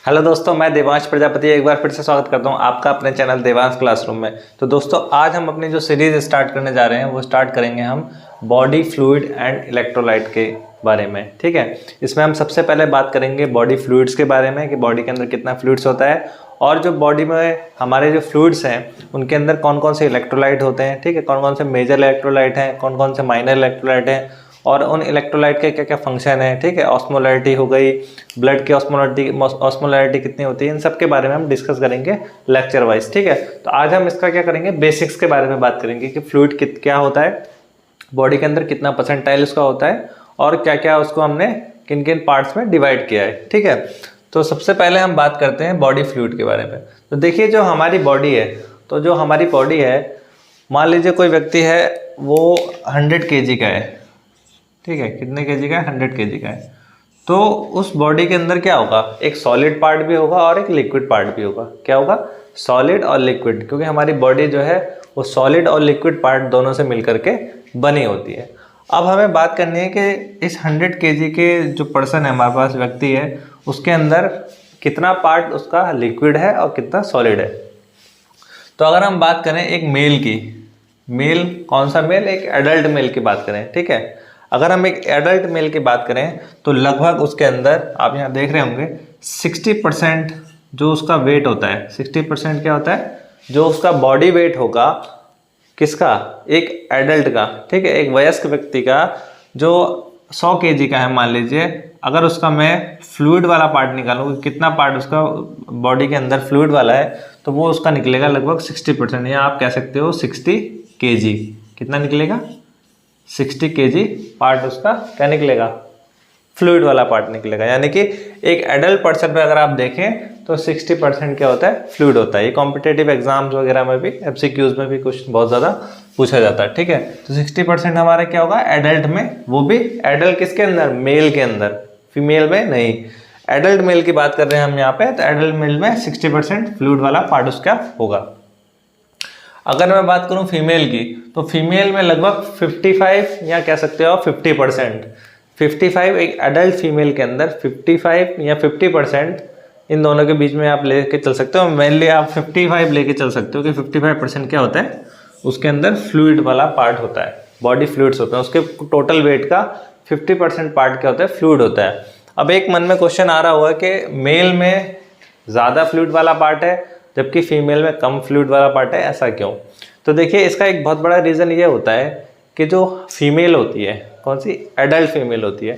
Hello दोस्तों, मैं देवांश प्रजापति एक बार फिर से स्वागत करता हूं आपका अपने चैनल देवांश क्लासरूम में। तो दोस्तों, आज हम अपनी जो सीरीज स्टार्ट करने जा रहे हैं वो स्टार्ट करेंगे हम बॉडी फ्लूइड एंड इलेक्ट्रोलाइट के बारे में। ठीक है, इसमें हम सबसे पहले बात करेंगे बॉडी फ्लूइड्स के बारे में कि बॉडी के अंदर कितना फ्लूइड्स होता है और जो बॉडी में हमारे जो फ्लूइड्स हैं उनके अंदर कौन कौन से इलेक्ट्रोलाइट होते हैं। ठीक है, कौन कौन से मेजर इलेक्ट्रोलाइट हैं, कौन कौन से माइनर इलेक्ट्रोलाइट हैं और उन इलेक्ट्रोलाइट के क्या क्या फंक्शन है। ठीक है, ऑस्मोलैरिटी हो गई, ब्लड की ऑस्मोलैरिटी कितनी होती है, इन सब के बारे में हम डिस्कस करेंगे लेक्चर वाइज। ठीक है, तो आज हम इसका क्या करेंगे, बेसिक्स के बारे में बात करेंगे कि फ्लूइड क्या होता है, बॉडी के अंदर कितना परसेंटाइल उसका होता है और क्या क्या उसको हमने किन किन पार्ट्स में डिवाइड किया है। ठीक है, तो सबसे पहले हम बात करते हैं बॉडी फ्लूइड के बारे में। तो देखिए, जो हमारी बॉडी है, तो जो हमारी बॉडी है, मान लीजिए कोई व्यक्ति है वो 100 kg का है। ठीक है, कितने केजी का है, 100 kg का है। तो उस बॉडी के अंदर क्या होगा, एक सॉलिड पार्ट भी होगा और एक लिक्विड पार्ट भी होगा। क्या होगा, सॉलिड और लिक्विड, क्योंकि हमारी बॉडी जो है वो सॉलिड और लिक्विड पार्ट दोनों से मिलकर के बनी होती है। अब हमें बात करनी है कि इस 100 kg के जो पर्सन है, हमारे पास व्यक्ति है, उसके अंदर कितना पार्ट उसका लिक्विड है और कितना सॉलिड है। तो अगर हम बात करें एक मेल की, मेल कौन सा मेल, एक एडल्ट मेल की बात करें। ठीक है, अगर हम एक एडल्ट मेल की बात करें तो लगभग उसके अंदर आप यहाँ देख रहे होंगे 60% जो उसका वेट होता है, 60% क्या होता है, जो उसका बॉडी वेट होगा, किसका, एक एडल्ट का। ठीक है, एक वयस्क व्यक्ति का जो 100 kg का है, मान लीजिए, अगर उसका मैं फ्लूइड वाला पार्ट निकालूँ, कितना पार्ट उसका बॉडी के अंदर फ्लूइड वाला है, तो वो उसका निकलेगा लगभग 60%, या आप कह सकते हो 60 kg। कितना निकलेगा, 60 kg पार्ट उसका क्या निकलेगा, फ्लूइड वाला पार्ट निकलेगा। यानी कि एक एडल्ट पर्सन पे अगर आप देखें तो 60% क्या होता है, फ्लूइड होता है। ये कॉम्पिटेटिव एग्जाम्स वगैरह में भी, एमसीक्यूज में भी कुछ बहुत ज़्यादा पूछा जाता है। ठीक है, तो 60% हमारा क्या होगा एडल्ट में, वो भी एडल्ट किसके अंदर, मेल के अंदर, फीमेल में नहीं। एडल्ट मेल की बात कर रहे हैं हम यहाँ पे, तो एडल्ट मेल में 60% फ्लूइड वाला पार्ट उसका होगा। अगर मैं बात करूं फीमेल की, तो फीमेल में लगभग 55 या कह सकते हो 50%, 55 एक एडल्ट फीमेल के अंदर 55 या 50%, इन दोनों के बीच में आप लेके चल सकते हो। मेनली आप 55 लेके चल सकते हो कि 55% क्या होता है, उसके अंदर फ्लूइड वाला पार्ट होता है, बॉडी फ्लूइड्स होते हैं। उसके टोटल वेट का 50% पार्ट क्या होता है, फ्लूइड होता है। अब एक मन में क्वेश्चन आ रहा होगा कि मेल में ज़्यादा फ्लूइड वाला पार्ट है जबकि फीमेल में कम फ्लूइड वाला पार्ट है, ऐसा क्यों। तो देखिए, इसका एक बहुत बड़ा रीज़न ये होता है कि जो फीमेल होती है, कौन सी, एडल्ट फीमेल होती है,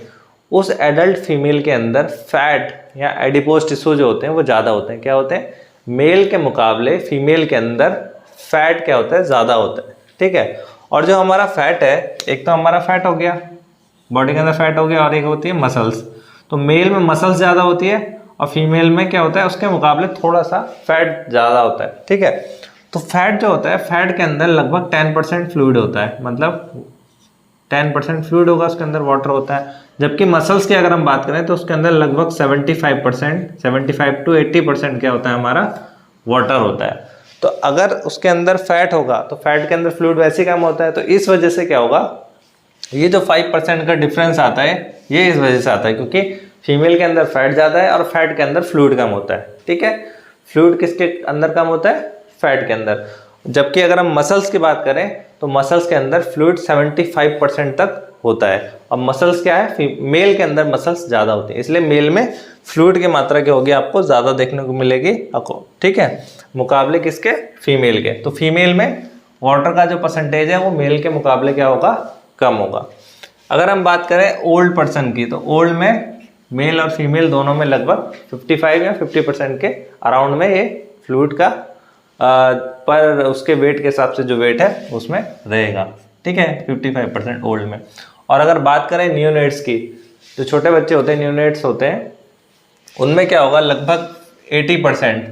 उस एडल्ट फीमेल के अंदर फैट या एडिपोज टिश्यू जो होते हैं वो ज़्यादा होते हैं। क्या होते हैं, मेल के मुकाबले फीमेल के अंदर फैट क्या होता है, ज़्यादा होता है। ठीक है, और जो हमारा फैट है, एक तो हमारा फैट हो गया, बॉडी के अंदर फैट हो गया, और एक होती है मसल्स। तो मेल में मसल्स ज़्यादा होती है और फीमेल में क्या होता है, उसके मुकाबले थोड़ा सा फैट ज़्यादा होता है। ठीक है, तो फैट जो होता है, फैट के अंदर लगभग 10% फ्लूइड होता है, मतलब 10% फ्लूइड होगा, उसके अंदर वाटर होता है। जबकि मसल्स की अगर हम बात करें तो उसके अंदर लगभग 75%, 75 to 80% क्या होता है, हमारा वाटर होता है। तो अगर उसके अंदर फैट होगा तो फैट के अंदर फ्लूइड वैसे ही कम होता है। तो इस वजह से क्या होगा, ये जो 5% का डिफरेंस आता है, ये इस वजह से आता है क्योंकि फीमेल के अंदर फैट ज़्यादा है और फैट के अंदर फ्लूइड कम होता है। ठीक है, फ्लूइड किसके अंदर कम होता है, फैट के अंदर। जबकि अगर हम मसल्स की बात करें तो मसल्स के अंदर फ्लूइड 75% तक होता है। अब मसल्स क्या है, मेल के अंदर मसल्स ज़्यादा होती है, इसलिए मेल में फ्लूइड की मात्रा क्या होगी, आपको ज़्यादा देखने को मिलेगी आपको। ठीक है, मुकाबले किसके, फीमेल के। तो फीमेल में वाटर का जो परसेंटेज है वो मेल के मुकाबले क्या होगा, कम होगा। अगर हम बात करें ओल्ड पर्सन की, तो ओल्ड में मेल और फीमेल दोनों में लगभग 55 या 50% के अराउंड में ये फ्लूइड का पर उसके वेट के हिसाब से जो वेट है उसमें रहेगा। ठीक है, 55% ओल्ड में। और अगर बात करें न्यूनेट्स की, जो छोटे बच्चे होते हैं, न्यूनेट्स होते हैं, उनमें क्या होगा, लगभग 80%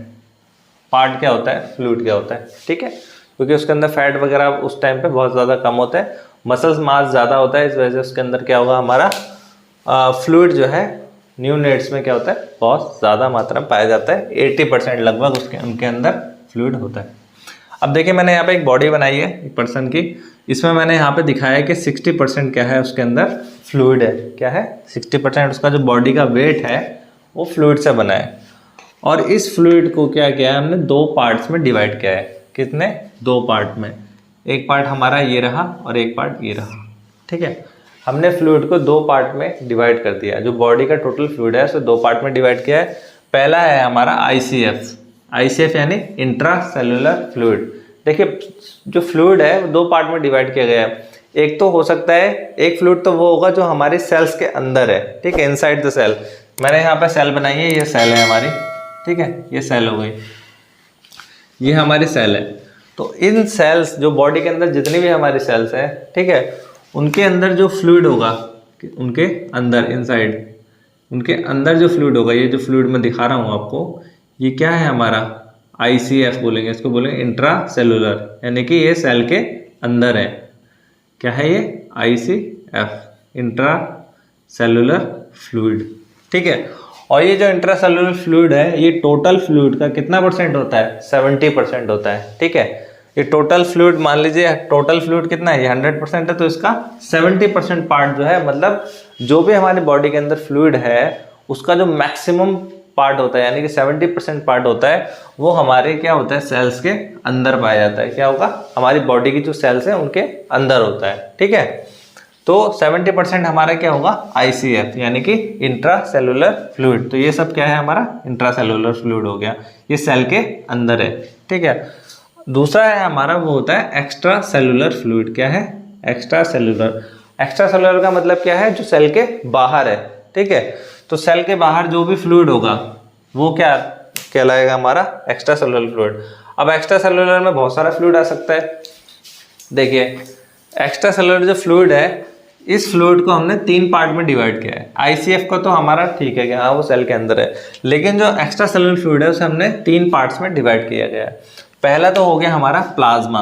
पार्ट क्या होता है, फ्लूइड क्या होता है। ठीक है, क्योंकि उसके अंदर फैट वगैरह उस टाइम पे बहुत ज़्यादा कम होता है, मसल्स मास ज़्यादा होता है, इस वजह से उसके अंदर क्या होगा, हमारा फ्लूइड जो है न्यूनेट्स में क्या होता है, बहुत ज़्यादा मात्रा में पाया जाता है। 80% लगभग उनके अंदर फ्लूइड होता है। अब देखिए, मैंने यहाँ पे एक बॉडी बनाई है एक पर्सन की, इसमें मैंने यहाँ पे दिखाया है कि 60% क्या है, उसके अंदर फ्लूइड है। क्या है, 60% उसका जो बॉडी का वेट है वो फ्लूइड से बना है। और इस फ्लूइड को क्या किया है हमने, दो पार्ट्स में डिवाइड किया है। कितने, दो पार्ट में। एक पार्ट हमारा ये रहा और एक पार्ट ये रहा, ठीक है। हमने फ्लूइड को दो पार्ट में डिवाइड कर दिया। जो बॉडी का टोटल फ्लूइड है उसे दो पार्ट में डिवाइड किया है। पहला है हमारा आईसीएफ। आईसीएफ यानी इंट्रा सेलुलर फ्लूइड। देखिए जो फ्लूइड है वो दो पार्ट में डिवाइड किया गया है। एक तो हो सकता है, एक फ्लूइड तो वो होगा जो हमारी सेल्स के अंदर है, ठीक है, इनसाइड द सेल। मैंने यहाँ पे सेल बनाई है, ये सेल है हमारी, ठीक है, ये सेल हो गई, ये हमारी सेल है। तो इन सेल्स, जो बॉडी के अंदर जितनी भी हमारी सेल्स हैं, ठीक है, उनके अंदर जो फ्लूइड होगा, उनके अंदर इनसाइड, उनके अंदर जो फ्लूइड होगा, ये जो फ्लूइड मैं दिखा रहा हूँ आपको, ये क्या है हमारा, आईसीएफ बोलेंगे इसको, बोलेंगे इंट्रा सेलुलर, यानी कि ये सेल के अंदर है। क्या है ये, आईसीएफ, इंट्रा सेलुलर फ्लूइड, ठीक है। और ये जो इंट्रा सेलुलर फ्लूइड है, ये टोटल फ्लूइड का कितना परसेंट होता है, 70% होता है, ठीक है। ये टोटल फ्लूइड, मान लीजिए टोटल फ्लूइड कितना है, ये 100% है, तो इसका 70% पार्ट जो है, मतलब जो भी हमारी बॉडी के अंदर फ्लूइड है उसका जो मैक्सिमम पार्ट होता है, यानी कि 70% पार्ट होता है, वो हमारे क्या होता है, सेल्स के अंदर पाया जाता है। क्या होगा, हमारी बॉडी की जो सेल्स हैं उनके अंदर होता है, ठीक है। तो 70% हमारा क्या होगा, आईसीएफ, यानी कि इंट्रा सेलुलर फ्लूइड। तो ये सब क्या है हमारा, इंट्रा सेलुलर फ्लूइड हो गया, ये सेल के अंदर है, ठीक है। दूसरा है हमारा, वो होता है एक्स्ट्रा सेलुलर फ्लूइड। क्या है, एक्स्ट्रा सेलुलर। एक्स्ट्रा सेलुलर का मतलब क्या है, जो सेल के बाहर है, ठीक है। तो सेल के बाहर जो भी फ्लूइड होगा वो क्या कहलाएगा, हमारा एक्स्ट्रा सेलुलर फ्लूइड। अब एक्स्ट्रा सेलुलर में बहुत सारा फ्लूइड आ सकता है। देखिए एक्स्ट्रा सेलुलर जो फ्लूइड है, इस फ्लूइड को हमने तीन पार्ट में डिवाइड किया है। आईसीएफ को तो हमारा ठीक है कि हाँ वो सेल के अंदर है, लेकिन जो एक्स्ट्रा सेलुलर फ्लूइड है उसे हमने तीन पार्ट्स में डिवाइड किया गया है। पहला तो हो गया हमारा प्लाज्मा।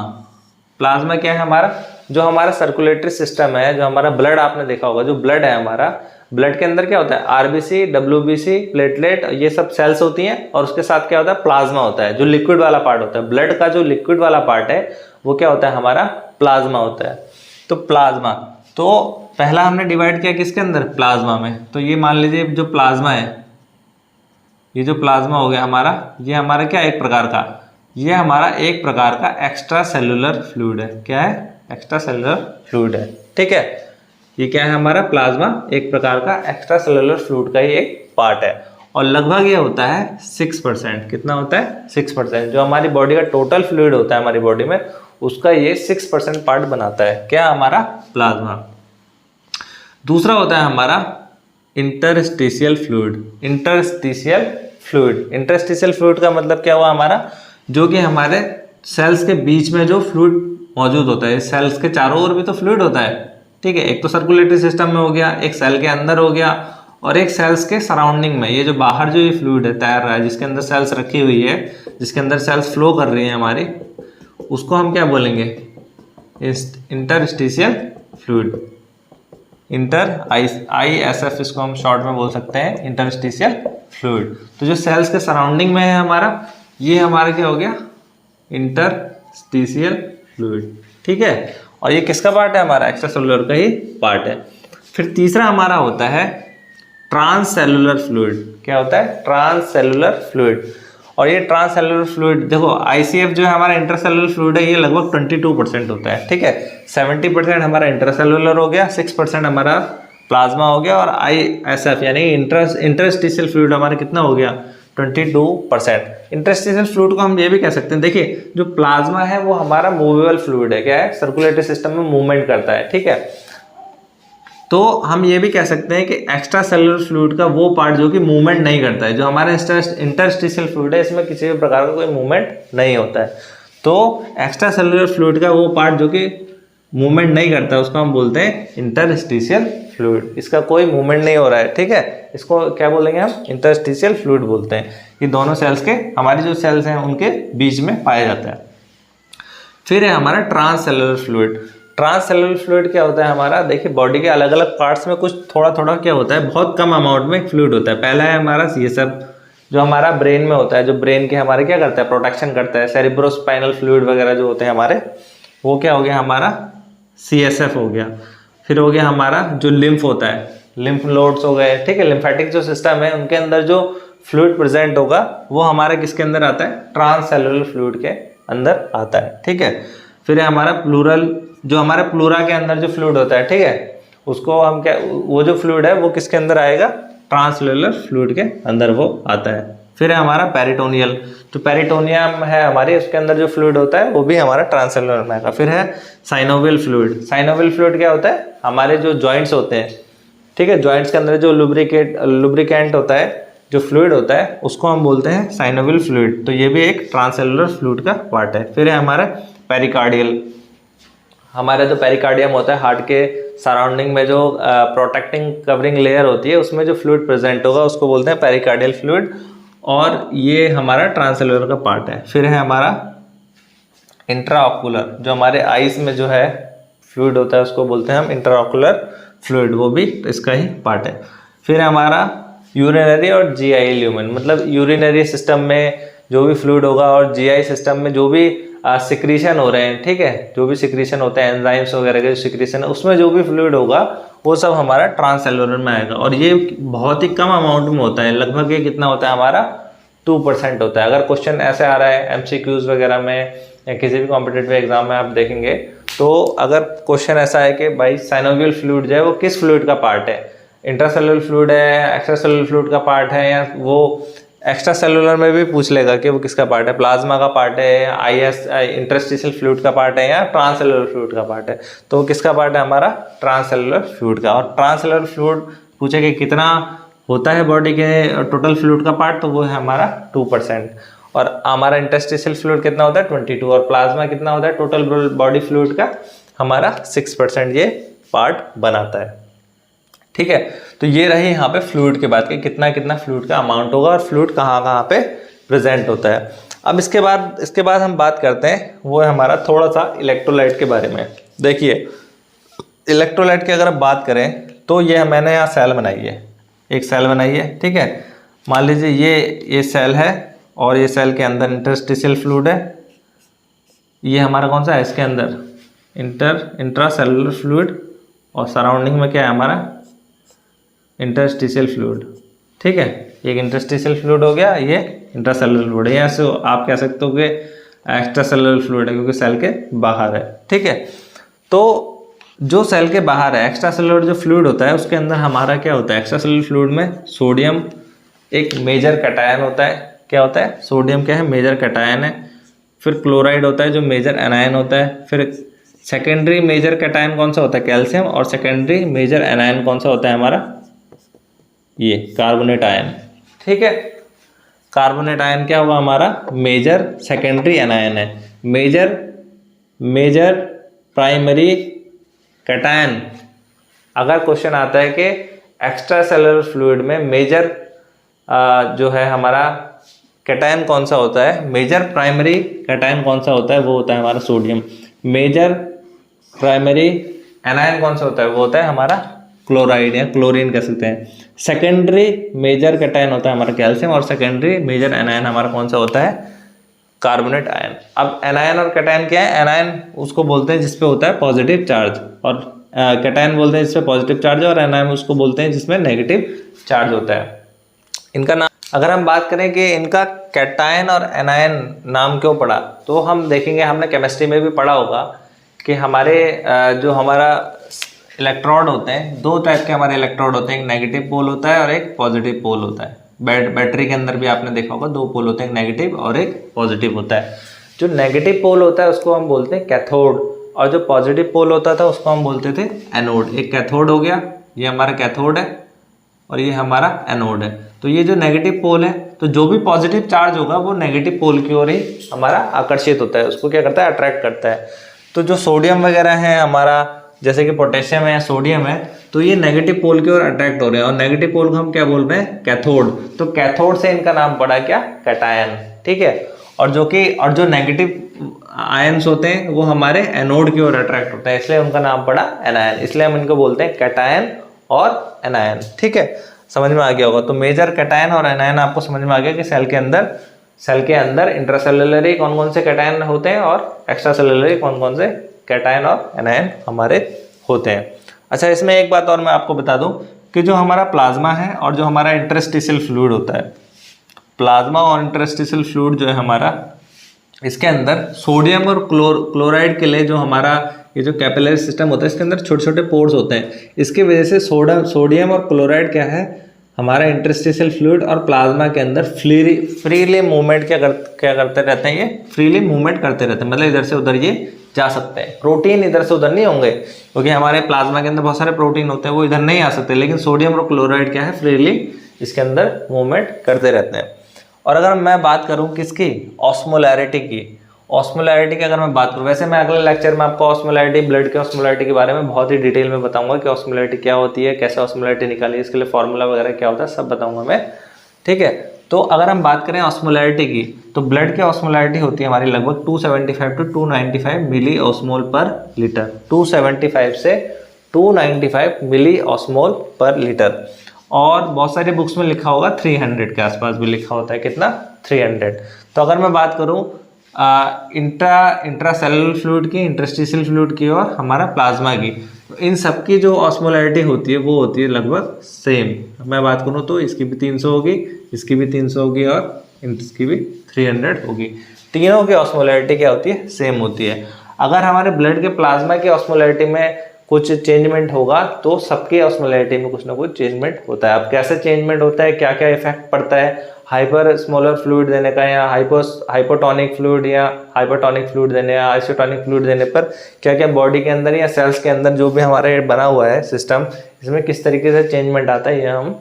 प्लाज्मा क्या है हमारा, जो हमारा सर्कुलेटरी सिस्टम है, जो हमारा ब्लड, आपने देखा होगा जो ब्लड है हमारा, ब्लड के अंदर क्या होता है, आरबीसी, डब्ल्यूबीसी, प्लेटलेट, ये सब सेल्स होती हैं, और उसके साथ क्या होता है, प्लाज्मा होता है, जो लिक्विड वाला पार्ट होता है। ब्लड का जो लिक्विड वाला पार्ट है वो क्या होता है, हमारा प्लाज्मा होता है। तो प्लाज्मा, तो पहला हमने डिवाइड किया किसके अंदर, प्लाज्मा में। तो ये मान लीजिए जो प्लाज्मा है, ये जो प्लाज्मा हो गया हमारा, ये हमारा क्या, एक प्रकार का, ये हमारा एक प्रकार का एक्स्ट्रा सेलुलर फ्लूइड है। क्या है, एक्स्ट्रा सेलुलर फ्लूइड है, ठीक है। ये क्या है हमारा प्लाज्मा, एक प्रकार का एक्स्ट्रा सेलुलर फ्लूइड का ही एक पार्ट है। और लगभग ये होता है 6%। कितना होता है, 6%। जो हमारी बॉडी का टोटल फ्लूइड होता है हमारी बॉडी में, उसका ये 6% पार्ट बनाता है। क्या, हमारा प्लाज्मा। दूसरा होता है हमारा interstitial fluid. Interstitial fluid, interstitial fluid का मतलब क्या हुआ हमारा, जो कि हमारे सेल्स के बीच में जो फ्लूइड मौजूद होता है। सेल्स के चारों ओर भी तो फ्लूइड होता है, ठीक है। एक तो सर्कुलेटरी सिस्टम में हो गया, एक सेल के अंदर हो गया, और एक सेल्स के सराउंडिंग में। ये जो बाहर जो ये फ्लूइड है तैर रहा है, जिसके अंदर सेल्स रखी हुई है, जिसके अंदर सेल्स फ्लो कर रही है हमारी, उसको हम क्या बोलेंगे, इंटरस्टिशियल फ्लूइड। ISF इसको हम शॉर्ट में बोल सकते हैं, इंटरस्टिशियल फ्लूइड। तो जो सेल्स के सराउंडिंग में है हमारा, ये हमारा क्या हो गया, इंटरस्टिशियल फ्लूइड, ठीक है। और ये किसका पार्ट है, हमारा एक्स्ट्रा सेलुलर का ही पार्ट है। फिर तीसरा हमारा होता है ट्रांससेलुलर फ्लूइड। क्या होता है, ट्रांससेलुलर फ्लूइड। और ये ट्रांससेलुलर फ्लूइड, देखो आईसीएफ जो है हमारा इंटरसेलुलर फ्लूइड है, ये लगभग 22% होता है, ठीक है। 70% हमारा इंटरसेलुलर हो गया, 6% हमारा प्लाज्मा हो गया, और आईएसएफ यानी इंटरस्टिशियल फ्लूइड हमारा कितना हो गया, 22%। इंटरस्टिशियल फ्लूइड को हम ये भी कह सकते हैं, देखिए जो प्लाज्मा है वो हमारा मूवेबल फ्लूइड है। क्या है, सर्कुलेटरी सिस्टम में मूवमेंट करता है, ठीक है। तो हम ये भी कह सकते हैं कि एक्स्ट्रा सेलुलर फ्लूइड का वो पार्ट जो कि मूवमेंट नहीं करता है, जो हमारा इंटरस्टिशियल फ्लूइड है, इसमें किसी भी प्रकार का कोई मूवमेंट नहीं होता है। तो एक्स्ट्रा सेलुलर फ्लूइड का वो पार्ट जो कि मूवमेंट नहीं करता है, उसको हम बोलते हैं इंटरस्टिशियल फ्लूइड। इसका कोई मूवमेंट नहीं हो रहा है, ठीक है, इसको क्या बोलेंगे हम, इंटरस्टिशियल फ्लूइड बोलते हैं। ये दोनों सेल्स के, हमारी जो सेल्स हैं उनके बीच में पाया जाता है। फिर है हमारा ट्रांससेलुलर फ्लूइड। ट्रांससेलुलर फ्लूइड क्या होता है हमारा, देखिए बॉडी के अलग अलग पार्ट्स में कुछ थोड़ा थोड़ा क्या होता है, बहुत कम अमाउंट में फ्लूइड होता है। पहला है हमारा ये सब जो हमारा ब्रेन में होता है, जो ब्रेन के हमारे क्या करता है, प्रोटेक्शन करता है। सेरिब्रोस्पाइनल फ्लूइड वगैरह जो होते हैं हमारे, वो क्या हो गया हमारा CSF हो गया। फिर हो गया हमारा जो लिम्फ होता है, लिम्फ नोड्स हो गए, ठीक है। लिम्फेटिक जो सिस्टम है उनके अंदर जो फ्लूइड प्रेजेंट होगा वो हमारे किसके अंदर आता है, ट्रांससेलुलर फ्लूइड के अंदर आता है, ठीक है। फिर है हमारा प्लूरल, जो हमारे प्लूरा के अंदर जो फ्लूइड होता है, ठीक है, उसको हम क्या, वो जो फ्लूइड है वो किसके अंदर आएगा, ट्रांससेलुलर फ्लूइड के अंदर वो आता है। फिर है हमारा पेरिटोनियल, जो पेरिटोनियम है हमारे उसके अंदर जो फ्लूइड होता है वो भी हमारा ट्रांससेलुलर में आएगा। फिर है साइनोवियल फ्लूइड। साइनोवियल फ्लूइड क्या होता है, हमारे जो जॉइंट्स होते हैं, ठीक है, जॉइंट्स के अंदर जो लुब्रिकेंट होता है, जो फ्लूइड होता है, उसको हम बोलते हैं साइनोवियल फ्लूइड। तो ये भी एक ट्रांससेलुलर फ्लूइड का पार्ट है। फिर है हमारा पेरिकार्डियल, हमारा जो पेरिकार्डियम होता है, हार्ट के सराउंडिंग में जो प्रोटेक्टिंग कवरिंग लेयर होती है, उसमें जो फ्लूइड प्रेजेंट होगा उसको बोलते हैं पेरिकार्डियल फ्लूइड, और ये हमारा ट्रांससेलुलर का पार्ट है। फिर है हमारा इंट्राऑक्यूलर, जो हमारे आईज में जो है फ्लूइड होता है उसको बोलते हैं हम इंट्राऑक्यूलर फ्लूइड, वो भी इसका ही पार्ट है। फिर है हमारा यूरिनरी और जीआई ल्यूमेन, मतलब यूरिनरी सिस्टम में जो भी फ्लूइड होगा और जीआई सिस्टम में जो भी सिक्रीशन हो रहे हैं, ठीक है, जो भी सिक्रीशन होते हैं एंजाइम्स वगैरह के सिक्रीशन है, उसमें जो भी फ्लूइड होगा वो सब हमारा ट्रांससेलुलर में आएगा। और ये बहुत ही कम अमाउंट में होता है, लगभग ये कितना होता है हमारा 2% होता है। अगर क्वेश्चन ऐसे आ रहा है एमसीक्यूज वगैरह में या किसी भी कॉम्पिटिटिव एग्जाम में आप देखेंगे, तो अगर क्वेश्चन ऐसा है कि भाई साइनोवियल फ्लूइड जो है वो किस फ्लूइड का पार्ट है, इंट्रासेलुलर फ्लूइड है, एक्स्ट्रासेलुलर फ्लूइड का पार्ट है, या वो एक्स्ट्रा सेलुलर में भी पूछ लेगा कि वो किसका पार्ट है, प्लाज्मा का पार्ट है, आईएस इंटरस्टिशियल फ्लूइड का पार्ट है, या ट्रांससेलुलर फ्लूइड का पार्ट है। तो वो किसका पार्ट है, हमारा ट्रांससेलुलर फ्लूइड का। और ट्रांससेलुलर फ्लूइड पूछे कि कितना होता है बॉडी के टोटल फ्लूइड का पार्ट, तो वो है हमारा 2%। और हमारा इंटरस्टिशियल फ्लूइड कितना होता है 22, और प्लाज्मा कितना होता है टोटल बॉडी फ्लूइड का, हमारा 6% ये पार्ट बनाता है, ठीक है। तो ये रही यहाँ पे फ्लूइड के बाद के कितना कितना फ्लूइड का अमाउंट होगा और फ्लूइड कहाँ कहाँ पे प्रेजेंट होता है। अब इसके बाद हम बात करते हैं, वो है हमारा थोड़ा सा इलेक्ट्रोलाइट के बारे में। देखिए इलेक्ट्रोलाइट की अगर आप बात करें तो ये मैंने यहाँ सेल बनाई है, एक सेल बनाई है, ठीक है। मान लीजिए ये सेल है और ये सेल के अंदर इंटरस्टिशियल फ्लूइड है, ये हमारा कौन सा है, इसके अंदर इंट्रासेलुलर फ्लूइड, और सराउंडिंग में क्या है हमारा इंटरस्टिशियल फ्लूइड, ठीक है। एक इंटरस्टिशियल फ्लूइड हो गया, ये इंट्रासेलुलर फ्लूइड है, या सो आप कह सकते हो कि एक्स्ट्रासेलुलर फ्लूइड है क्योंकि सेल के बाहर है, ठीक है। तो जो सेल के बाहर है एक्स्ट्रासेलुलर जो फ्लूइड होता है उसके अंदर हमारा क्या होता है, एक्स्ट्रासेलुलर फ्लूइड में सोडियम एक मेजर कैटायन होता है। क्या होता है, सोडियम क्या है, मेजर कैटायन है। फिर क्लोराइड होता है जो मेजर एनायन होता है। फिर सेकेंडरी मेजर कैटायन कौन सा होता है, कैल्शियम, और सेकेंडरी मेजर एनायन कौन सा होता है हमारा, ये कार्बोनेट आयन, ठीक है। कार्बोनेट आयन क्या हुआ हमारा, मेजर सेकेंडरी एनायन है। मेजर प्राइमरी कैटायन, अगर क्वेश्चन आता है कि एक्स्ट्रा सेलुलर फ्लूइड में मेजर जो है हमारा कैटायन कौन सा होता है, मेजर प्राइमरी कैटायन कौन सा होता है, वो होता है हमारा सोडियम। मेजर प्राइमरी एनायन कौन सा होता है, वो होता है हमारा क्लोराइड या क्लोरीन कह सकते हैं। सेकेंडरी मेजर कैटायन होता है हमारा कैल्शियम, और सेकेंडरी मेजर एनायन हमारा कौन सा होता है, कार्बोनेट आयन। अब एनायन और कैटायन क्या है, एनायन उसको बोलते हैं जिसपे होता है पॉजिटिव चार्ज, और कैटायन बोलते हैं जिसपे पॉजिटिव चार्ज है, और एनायन उसको बोलते हैं जिसमें नेगेटिव चार्ज होता है। इनका नाम अगर हम बात करें कि इनका कैटायन और एनायन नाम क्यों पड़ा, तो हम देखेंगे, हमने केमिस्ट्री में भी पढ़ा होगा कि हमारे जो हमारा इलेक्ट्रोड होते हैं, दो टाइप के हमारे इलेक्ट्रोड होते हैं, एक नेगेटिव पोल होता है और एक पॉजिटिव पोल होता है। बैटरी के अंदर भी आपने देखा होगा दो पोल होते हैं, एक नेगेटिव और एक पॉजिटिव होता है। जो नेगेटिव पोल होता है उसको हम बोलते हैं कैथोड, और जो पॉजिटिव पोल होता था उसको हम बोलते थे एनोड। एक कैथोड हो गया, ये हमारा कैथोड है, और ये हमारा एनोड है। तो ये जो नेगेटिव पोल है, तो जो भी पॉजिटिव चार्ज होगा वो नेगेटिव पोल की ओर ही हमारा आकर्षित होता है, उसको क्या करता है, अट्रैक्ट करता है। तो जो सोडियम वगैरह है हमारा, जैसे कि पोटेशियम है, सोडियम है, तो ये नेगेटिव पोल की ओर अट्रैक्ट हो रहे हैं, और नेगेटिव पोल को हम क्या बोल रहे हैं, कैथोड। तो कैथोड से इनका नाम पड़ा क्या, कैटायन, ठीक है। और जो नेगेटिव आयंस होते हैं वो हमारे एनोड की ओर अट्रैक्ट होते हैं, इसलिए उनका नाम पड़ा एनायन। इसलिए हम इनको बोलते हैं कैटायन और एनायन, ठीक है। समझ में आ गया होगा। तो मेजर कैटायन और एनायन आपको समझ में आ गया कि सेल के अंदर इंट्रासेलुलरी कौन कौन से कैटायन होते हैं और एक्स्ट्रा सेलुलरी कौन कौन से कैटायन और एनायन हमारे होते हैं। अच्छा, इसमें एक बात और मैं आपको बता दूं कि जो हमारा प्लाज्मा है और जो हमारा इंटरस्टिशियल फ्लूइड होता है, प्लाज्मा और इंटरस्टिशियल फ्लूइड जो है हमारा, इसके अंदर सोडियम और क्लोराइड के लिए जो हमारा ये जो कैपिलरी सिस्टम होता है, इसके अंदर छोटे छोटे पोर्स होते हैं। इसकी वजह से सोडियम और क्लोराइड क्या है, हमारा इंटरस्टिशियल फ्लूइड और प्लाज्मा के अंदर फ्रीली मूवमेंट क्या करते रहते हैं, ये फ्रीली मूवमेंट करते रहते हैं, मतलब इधर से उधर ये जा सकते हैं। प्रोटीन इधर से उधर नहीं होंगे, क्योंकि हमारे प्लाज्मा के अंदर बहुत सारे प्रोटीन होते हैं, वो इधर नहीं आ सकते, लेकिन सोडियम और क्लोराइड क्या है, फ्रीली इसके अंदर मूवमेंट करते रहते हैं। और अगर मैं बात करूं किसकी, ऑस्मोलैरिटी की, ऑस्मोलैरिटी की अगर मैं बात करूं, वैसे मैं अगले लेक्चर में आपको ऑस्मोलैरिटी, ब्लड के ऑस्मोलैरिटी के बारे में बहुत ही डिटेल में बताऊंगा कि ऑस्मोलैरिटी क्या होती है, कैसे ऑस्मोलैरिटी निकाली, इसके लिए फॉर्मूला वगैरह क्या होता है, सब बताऊंगा मैं, ठीक है। तो अगर हम बात करें ऑस्मोलैरिटी की, तो ब्लड की ऑस्मोलैरिटी होती है हमारी लगभग 275 टू 295 मिली ऑस्मोल पर लीटर, 275 से 295 मिली ऑस्मोल पर लीटर। और बहुत सारी बुक्स में लिखा होगा 300 के आसपास भी लिखा होता है, कितना, 300। तो अगर मैं बात करूं इंट्रासेलुलर फ्लूइड की, इंटरस्टिशियल फ्लूइड की और हमारा प्लाज्मा की, तो इन सब की जो ऑस्मोलैरिटी होती है वो होती है लगभग सेम। मैं बात करूं तो इसकी भी 300 होगी, इसकी भी 300 होगी और इसकी भी 300 होगी। तीनों की ऑस्मोलैरिटी क्या होती है, सेम होती है। अगर हमारे ब्लड के प्लाज्मा की ऑस्मोलैरिटी में कुछ चेंजमेंट होगा तो सबकी ऑस्मोलैरिटी में कुछ ना कुछ चेंजमेंट होता है। अब कैसे चेंजमेंट होता है, क्या क्या इफेक्ट पड़ता है हाइपर स्मॉलर फ्लूइड देने का, या हाइपोटोनिक फ्लूइड या हाइपरटोनिक फ्लूइड देने या आइसोटोनिक फ्लूइड देने पर क्या क्या बॉडी के अंदर या सेल्स के अंदर जो भी हमारे बना हुआ है सिस्टम, इसमें किस तरीके से चेंजमेंट आता है, यह हम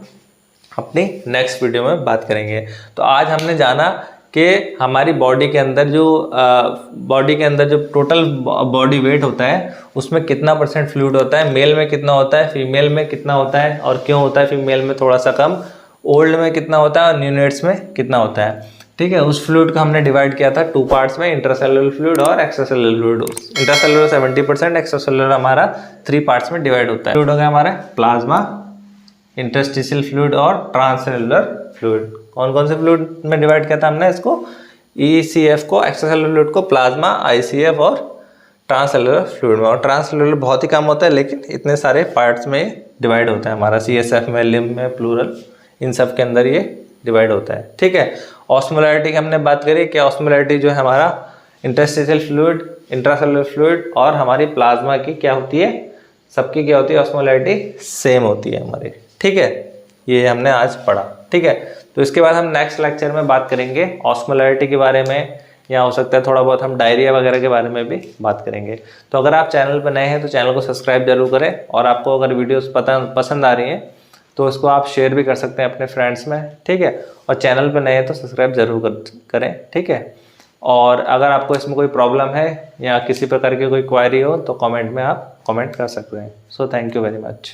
अपनी नेक्स्ट वीडियो में बात करेंगे। तो आज हमने जाना कि हमारी बॉडी के अंदर जो टोटल बॉडी वेट होता है उसमें कितना % फ्लूइड होता है, मेल में कितना होता है, फीमेल में कितना होता है, और क्यों होता है फीमेल में थोड़ा सा कम, ओल्ड में कितना होता है और न्यूनेट्स में कितना होता है, ठीक है। उस फ्लूइड को हमने डिवाइड किया था 2 पार्ट्स में, इंट्रासेलुलर फ्लूइड और एक्स्ट्रासेलुलर फ्लूइड। इंट्रासेलुलर 70%, एक्स्ट्रासेलुलर हमारा 3 पार्ट्स में डिवाइड होता है। फ्लूइड हो गया हमारा प्लाज्मा, इंटरस्टिशियल फ्लूइड और ट्रांससेलुलर फ्लूइड। कौन कौन से फ्लूइड में डिवाइड किया था हमने इसको, ECF को, एक्स्ट्रासेलुलर फ्लूइड को प्लाज्मा, ICF और ट्रांससेलुलर फ्लूइड में। और ट्रांससेलुलर बहुत ही कम होता है, लेकिन इतने सारे पार्ट्स में डिवाइड होता है हमारा, CSF में, लिम्ब में, प्लूरल, इन सब के अंदर ये डिवाइड होता है, ठीक है। ऑस्मोलैरिटी की हमने बात करी कि ऑस्मोलैरिटी जो है हमारा इंटरस्टिशियल फ्लूइड, इंट्रासेलुलर फ्लूइड और हमारी प्लाज्मा की क्या होती है, सबकी क्या होती है, ऑस्मोलैरिटी सेम होती है हमारी, ठीक है। ये हमने आज पढ़ा, ठीक है। तो इसके बाद हम नेक्स्ट लेक्चर में बात करेंगे ऑस्मोलैरिटी के बारे में, या हो सकता है थोड़ा बहुत हम डायरिया वगैरह के बारे में भी बात करेंगे। तो अगर आप चैनल पर नए हैं तो चैनल को सब्सक्राइब जरूर करें, और आपको अगर वीडियोस पसंद आ रही हैं तो इसको आप शेयर भी कर सकते हैं अपने फ्रेंड्स में, ठीक है। और चैनल पर नए हैं तो सब्सक्राइब जरूर करें, ठीक है। और अगर आपको इसमें कोई प्रॉब्लम है या किसी प्रकार की कोई क्वेरी हो तो कमेंट में आप कमेंट कर सकते हैं। So thank you very much.